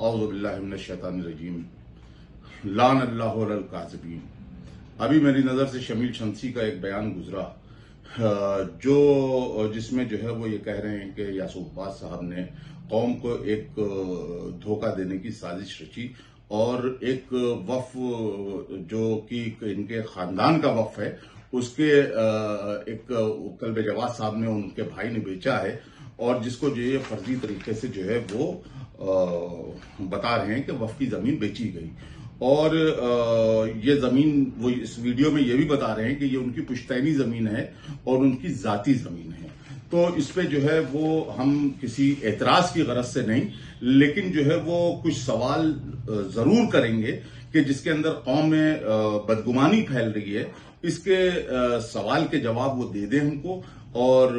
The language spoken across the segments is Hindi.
औज़ु बिल्लाहि मिनश शैतानिर रजीम। लान अल्लाहु अलल काज़िबीन। अभी मेरी नज़र से शमील शमसी का एक बयान गुजरा जो जिसमें जो है वो ये कह रहे हैं कि यासूफ अब्बास साहब ने कौम को एक धोखा देने की साजिश रची और एक वफ जो कि इनके खानदान का वफ है उसके एक कल्बे जवाद साहब ने उनके भाई ने बेचा है और जिसको जो ये फर्जी तरीके से जो है वो बता रहे हैं कि वफ की जमीन बेची गई और ये जमीन वो इस वीडियो में ये भी बता रहे हैं कि ये उनकी पुश्तैनी जमीन है और उनकी जाती जमीन है। तो इस पे जो है वो हम किसी एतराज की गरज से नहीं, लेकिन जो है वो कुछ सवाल जरूर करेंगे कि जिसके अंदर कौम में बदगुमानी फैल रही है, इसके सवाल के जवाब वो दे दें हमको और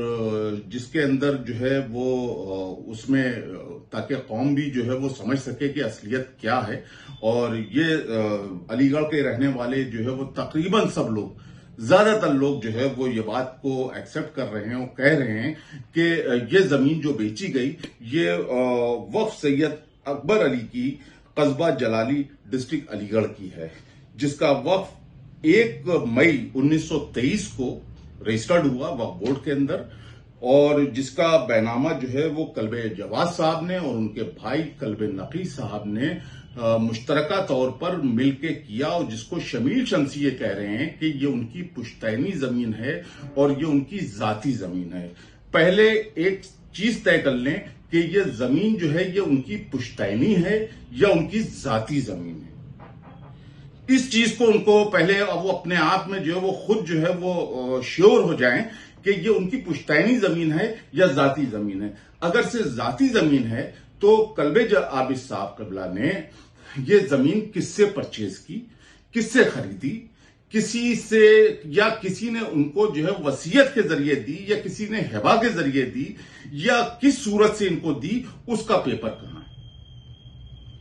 जिसके अंदर जो है वो उसमें ताकि कौम भी जो है वो समझ सके कि असलियत क्या है। और ये अलीगढ़ के रहने वाले जो है वो तकरीबन सब लोग, ज्यादातर लोग जो है वो ये बात को एक्सेप्ट कर रहे हैं और कह रहे हैं कि ये जमीन जो बेची गई ये वक्फ सैयद अकबर अली की कस्बा जलाली डिस्ट्रिक्ट अलीगढ़ की है, जिसका वक्फ 1 मई 1923 को रजिस्टर्ड हुआ वक्फ बोर्ड के अंदर और जिसका बैनामा जो है वो कल्बे जवाद साहब ने और उनके भाई कल्बे नकी साहब ने मुश्तरका तौर पर मिलके किया और जिसको शमील शमसी ये कह रहे हैं कि ये उनकी पुश्तैनी जमीन है और ये उनकी जाती जमीन है। पहले एक चीज तय कर लें कि ये जमीन जो है ये उनकी पुश्तैनी है या उनकी जाती जमीन है। इस चीज को उनको पहले वो अपने आप में जो है वो खुद जो है वो श्योर हो जाएं कि ये उनकी पुश्तैनी जमीन है या जाती जमीन है। अगर से जाती जमीन है तो कल्बे आबिद साहब कबला ने ये जमीन किससे परचेज की, किससे खरीदी, किसी से या किसी ने उनको जो है वसीयत के जरिए दी या किसी ने हिबा के जरिए दी या किस सूरत से इनको दी, उसका पेपर कहां है।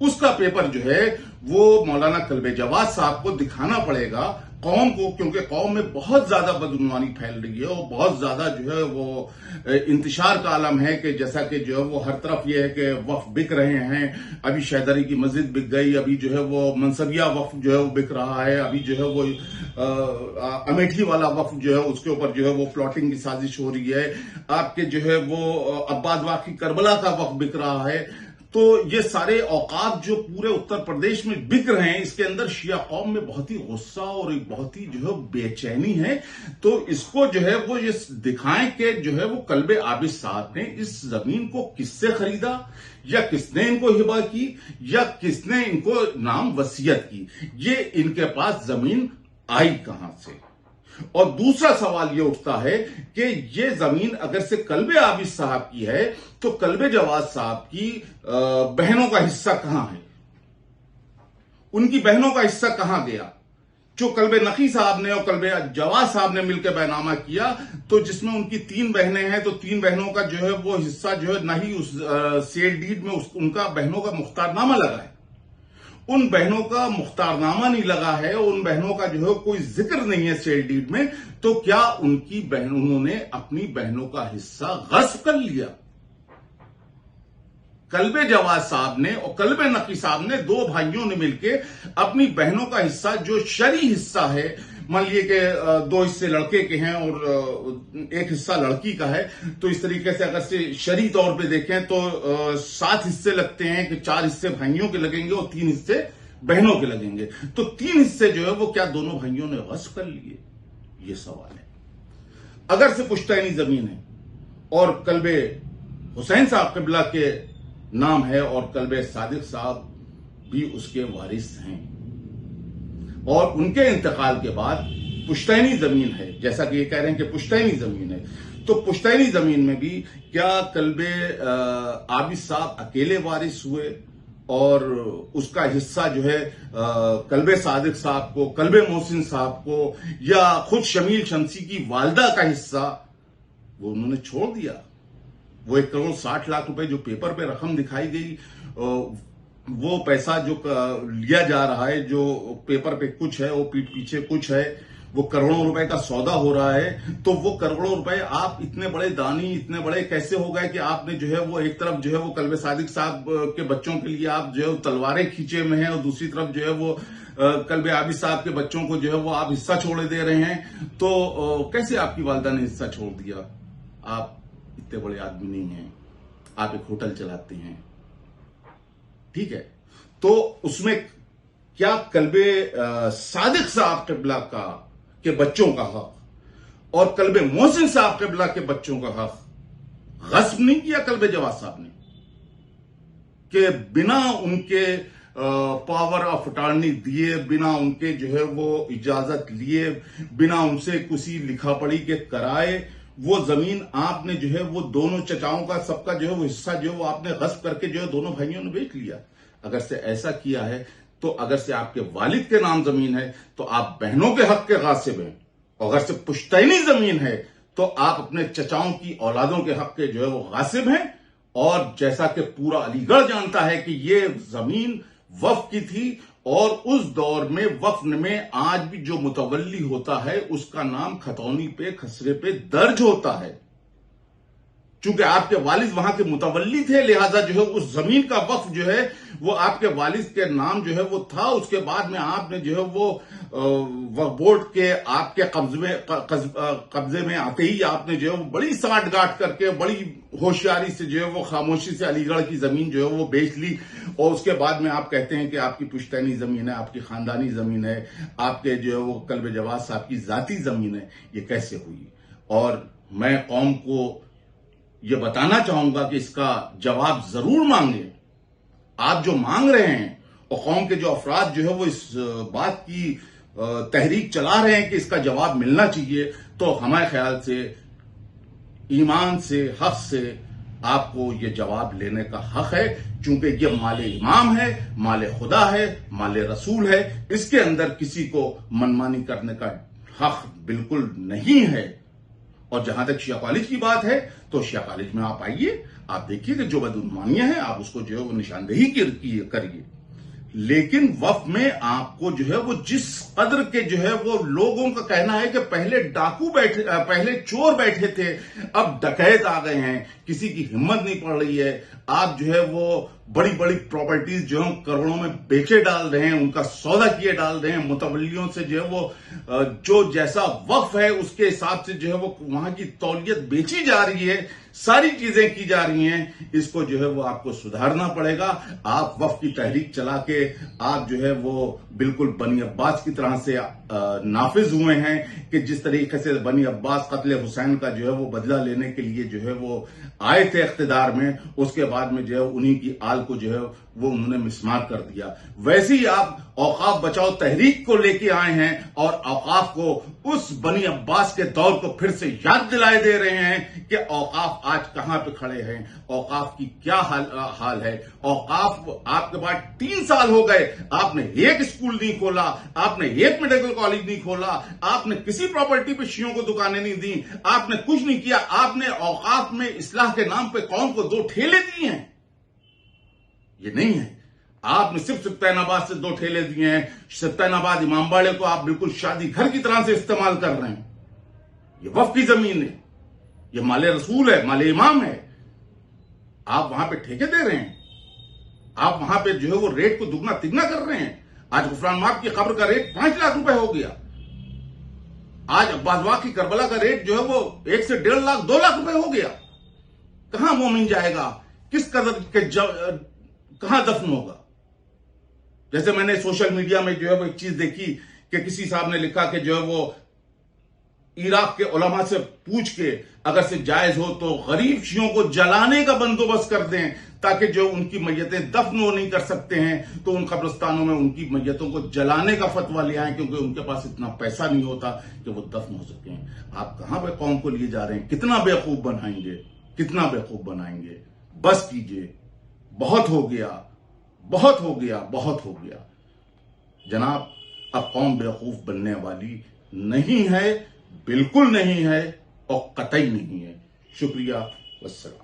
उसका पेपर जो है वो मौलाना कल्बे जवाद साहब को दिखाना पड़ेगा कौम को, क्योंकि कौम में बहुत ज्यादा बदगुमानी फैल रही है और बहुत ज्यादा जो है वो इंतशार का आलम है कि जैसा कि जो है वो हर तरफ ये है कि वक्फ बिक रहे हैं। अभी शैदरी की मस्जिद बिक गई, अभी जो है वो मनसबिया वक्फ जो है वो बिक रहा है, अभी जो है वो अमेठी वाला वक्फ जो है उसके ऊपर जो है वो प्लॉटिंग की साजिश हो रही है। आपके जो है वो अब्बास वाक़ी करबला का वक्फ बिक रहा है। तो ये सारे औकात जो पूरे उत्तर प्रदेश में बिक रहे हैं, इसके अंदर शिया कौम में बहुत ही गुस्सा और एक बहुत ही जो है बेचैनी है। तो इसको जो है वो ये दिखाएं कि जो है वो कल्बे आबिद साहब ने इस जमीन को किससे खरीदा या किसने इनको हिबा की या किसने इनको नाम वसीयत की, ये इनके पास जमीन आई कहां से। और दूसरा सवाल यह उठता है कि ये जमीन अगर से कल्बे आबिद साहब की है तो कल्बे जवाद साहब की बहनों का हिस्सा कहां है, उनकी बहनों का हिस्सा कहां गया। जो कल्बे नकी साहब ने और कल्बे जवाद साहब ने मिलकर बैनामा किया तो जिसमें उनकी 3 बहनें हैं तो 3 बहनों का जो है वो हिस्सा जो है ना ही उस सेल डीड में उनका बहनों का मुख्तारनामा लगा है, उन बहनों का मुख्तारनामा नहीं लगा है, उन बहनों का जो है कोई जिक्र नहीं है सेल डीड में। तो क्या उनकी बहन उन्होंने अपनी बहनों का हिस्सा गस्ब कर लिया? कल्बे जवाद साहब ने और कल्बे नकी साहब ने 2 भाइयों ने मिलकर अपनी बहनों का हिस्सा जो शरी हिस्सा है, मान लीजिए कि 2 हिस्से लड़के के हैं और 1 हिस्सा लड़की का है, तो इस तरीके से अगर से शरी तौर पे देखें तो 7 हिस्से लगते हैं कि 4 हिस्से भाइयों के लगेंगे और 3 हिस्से बहनों के लगेंगे। तो 3 हिस्से जो है वो क्या दोनों भाइयों ने गस्ब कर लिए, ये सवाल है। अगर से पुश्तैनी जमीन है और कल्बे हुसैन साहब क़िबला के नाम है और कल्बे सादिक साहब भी उसके वारिस हैं और उनके इंतकाल के बाद पुश्तैनी जमीन है, जैसा कि ये कह रहे हैं कि पुश्तैनी जमीन है, तो पुश्तैनी जमीन में भी क्या कल्बे आबिद साहब अकेले वारिस हुए और उसका हिस्सा जो है कल्बे सादिक साहब को, कल्बे मोहसिन साहब को या खुद शमील शमसी की वालदा का हिस्सा वो उन्होंने छोड़ दिया। वो 1 करोड़ 60 लाख रुपए जो पेपर पे रकम दिखाई गई, वो पैसा जो लिया जा रहा है, जो पेपर पे कुछ है वो पीठ पीछे कुछ है, वो करोड़ों रुपए का सौदा हो रहा है, तो वो करोड़ों रुपए आप इतने बड़े दानी, इतने बड़े कैसे हो गए कि आपने जो है वो एक तरफ जो है वो कल्बे सादिक साहब के बच्चों के लिए आप जो है तलवारें खींचे में हैं, और दूसरी तरफ जो है वो कल्बे आबिद साहब के बच्चों को जो है वो आप हिस्सा छोड़ दे रहे हैं। तो कैसे आपकी वालिदा ने हिस्सा छोड़ दिया? आप इतने बड़े आदमी नहीं हैं, आप एक होटल चलाते हैं, ठीक है। तो उसमें क्या कल्बे सादिक साहब किबला के बच्चों का हक और कल्बे मोहसिन साहब किबला के बच्चों का हक गस्ब नहीं किया कल्बे जवाद साहब ने, कि बिना उनके पावर ऑफ अटॉर्नी दिए, बिना उनके जो है वो इजाजत लिए, बिना उनसे किसी लिखा पढ़ी के कराए, वो जमीन आपने जो है वो दोनों चचाओं का सबका जो है वो हिस्सा जो है वो आपने गस्ब करके जो है दोनों भाइयों ने बेच लिया। अगर से ऐसा किया है, तो अगर से आपके वालिद के नाम जमीन है तो आप बहनों के हक के गासिब हैं, और अगर से पुश्तैनी जमीन है तो आप अपने चचाओं की औलादों के हक के जो है वो गासिब हैं। और जैसा कि पूरा अलीगढ़ जानता है कि ये जमीन वक्फ की थी, और उस दौर में वक्फ में आज भी जो मुतवल्ली होता है उसका नाम खतौनी पे, खसरे पे दर्ज होता है। चूंकि आपके वालिद वहां के मुतवल्ली थे, लिहाजा जो है उस जमीन का वक्फ जो है वो आपके वालिद के नाम जो है वो था। उसके बाद में आपने जो है वो वक्फ बोर्ड के आपके कब्जे में आते ही आपने जो है वो बड़ी साठ गांठ करके बड़ी होशियारी से जो है वो खामोशी से अलीगढ़ की जमीन जो है वो बेच ली, और उसके बाद में आप कहते हैं कि आपकी पुश्तैनी जमीन है, आपकी खानदानी जमीन है, आपके जो है वो कल्बे जवाद साहब की जाती जमीन है। ये कैसे हुई? और मैं कौम को ये बताना चाहूंगा कि इसका जवाब जरूर मांगे। आप जो मांग रहे हैं, और कौम के जो अफराद जो है वो इस बात की तहरीक चला रहे हैं कि इसका जवाब मिलना चाहिए, तो हमारे ख्याल से ईमान से, हक से आपको ये जवाब लेने का हक है। चूंकि ये माले इमाम है, माले खुदा है, माले रसूल है, इसके अंदर किसी को मनमानी करने का हक बिल्कुल नहीं है। और जहां तक शिया कॉलेज की बात है, तो शिया कॉलेज में आप आइए, आप देखिए कि जो बदउन्मानियां हैं आप उसको जो है वो निशानदेही करिए। लेकिन वक्फ में आपको जो है वो जिस कदर के जो है वो लोगों का कहना है कि पहले डाकू बैठे, पहले चोर बैठे थे, अब डकैत आ गए हैं, किसी की हिम्मत नहीं पड़ रही है। आप जो है वो बड़ी बड़ी प्रॉपर्टीज जो है करोड़ों में बेचे डाल रहे हैं, उनका सौदा किए डाल रहे हैं। मुतवल्लियों से जो है वो जो जैसा वक्फ है उसके हिसाब से जो है वो वहां की तौलियत बेची जा रही है, सारी चीजें की जा रही हैं। इसको जो है वो आपको सुधारना पड़ेगा। आप वक्फ की तहरीक चला के आप जो है वो बिल्कुल बनी अब्बास की तरह से नाफिज हुए हैं कि जिस तरीके से बनी अब्बास कत्ल हुसैन का जो है वो बदला लेने के लिए जो है वो आए थे इख्तिदार में, उसके बाद में जो है उन्हीं की आल को जो है वो उन्होंने मिसमार कर दिया। वैसे ही आप औकाफ बचाओ तहरीक को लेके आए हैं और औकाफ को उस बनी अब्बास के दौर को फिर से याद दिलाए दे रहे हैं कि औकाफ आज कहां पे खड़े हैं, औकाफ की क्या हाल है। औकाफ आपके पास 3 साल हो गए, आपने एक स्कूल नहीं खोला, आपने एक मेडिकल कॉलेज नहीं खोला, आपने किसी प्रॉपर्टी पे शियों को दुकानें नहीं दी, आपने कुछ नहीं किया। आपने औकाफ में इस्लाह के नाम पे कौम को 2 ठेले दिए हैं। ये नहीं है, आपने सिर्फ सत्तैनाबाद से 2 ठेले दिए हैं। सत्तैनाबाद इमामबाड़े को आप बिल्कुल शादी घर की तरह से इस्तेमाल कर रहे हैं। ये वक्फ की जमीन है, ये माले रसूल है, माले इमाम है। आप वहां पे ठेके दे रहे हैं, आप वहां पे जो है वो रेट को दुगना तिगना कर रहे हैं। आज गुफरान माब की खबर का रेट 5 लाख रुपए हो गया। आज अब्बास की करबला का रेट जो है वो 1 से 1.5 लाख 2 लाख रुपए हो गया। कहां मोमिन जाएगा, किस कदर के कहां दफन होगा? जैसे मैंने सोशल मीडिया में जो है वो एक चीज देखी कि किसी साहब ने लिखा कि जो है वो इराक के उलमा से पूछ के अगर से जायज हो तो गरीब शियों को जलाने का बंदोबस्त कर दें, ताकि जो उनकी मैयतें दफन वो नहीं कर सकते हैं तो उन कब्रिस्तानों में उनकी मैयतों को जलाने का फतवा ले आए, क्योंकि उनके पास इतना पैसा नहीं होता कि वो दफन हो सके। आप कहां पे कौम को लिए जा रहे हैं? कितना बेवकूफ बनाएंगे, कितना बेवकूफ बनाएंगे? बस कीजिए, बहुत हो गया, बहुत हो गया, बहुत हो गया जनाब। अब कौम बेवकूफ बनने वाली नहीं है, बिल्कुल नहीं है और कतई नहीं है। शुक्रिया, वस्सलाम।